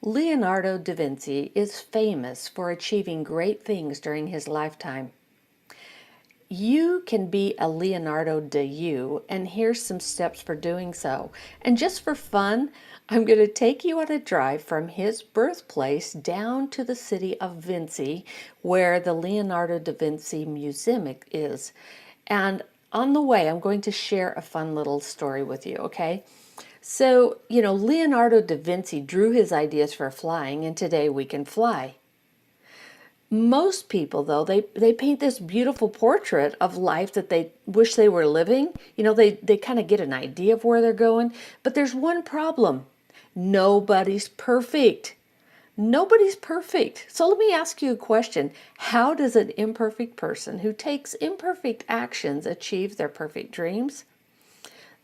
Leonardo da Vinci is famous for achieving great things during his lifetime. You can be a Leonardo da you, and here's some steps for doing so. And just for fun, I'm going to take you on a drive from his birthplace down to the city of Vinci, where the Leonardo da Vinci Museum is. And on the way, I'm going to share a fun little story with you, okay? So, Leonardo da Vinci drew his ideas for flying, and today we can fly. Most people, though, they paint this beautiful portrait of life that they wish they were living. They kind of get an idea of where they're going. But there's one problem. Nobody's perfect. Nobody's perfect. So let me ask you a question. How does an imperfect person who takes imperfect actions achieve their perfect dreams?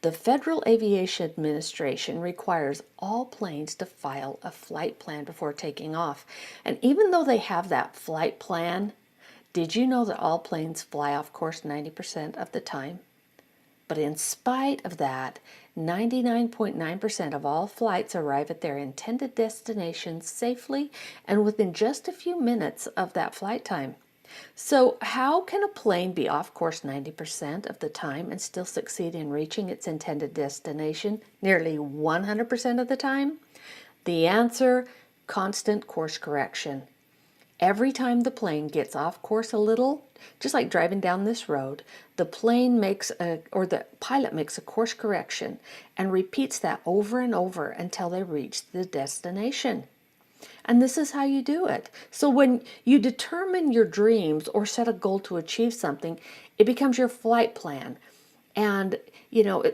The Federal Aviation Administration requires all planes to file a flight plan before taking off. And even though they have that flight plan, did you know that all planes fly off course 90% of the time? But in spite of that, 99.9% of all flights arrive at their intended destinations safely and within just a few minutes of that flight time. So how can a plane be off course 90% of the time and still succeed in reaching its intended destination nearly 100% of the time? The answer, constant course correction. Every time the plane gets off course a little, just like driving down this road, the pilot makes a course correction and repeats that over and over until they reach the destination. And this is how you do it. So when you determine your dreams or set a goal to achieve something, it becomes your flight plan. And,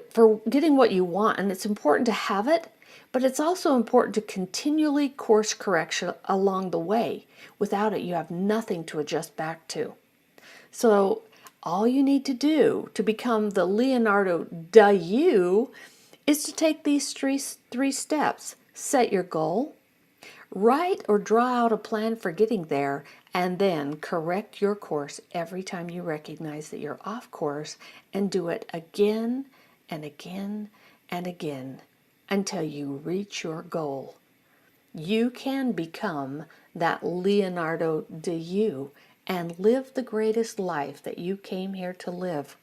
for getting what you want, and it's important to have it, but it's also important to continually course correction along the way. Without it, you have nothing to adjust back to. So all you need to do to become the Leonardo da you is to take these three steps. Set your goal. Write or draw out a plan for getting there, and then correct your course every time you recognize that you're off course, and do it again and again and again until you reach your goal. You can become that Leonardo da you and live the greatest life that you came here to live.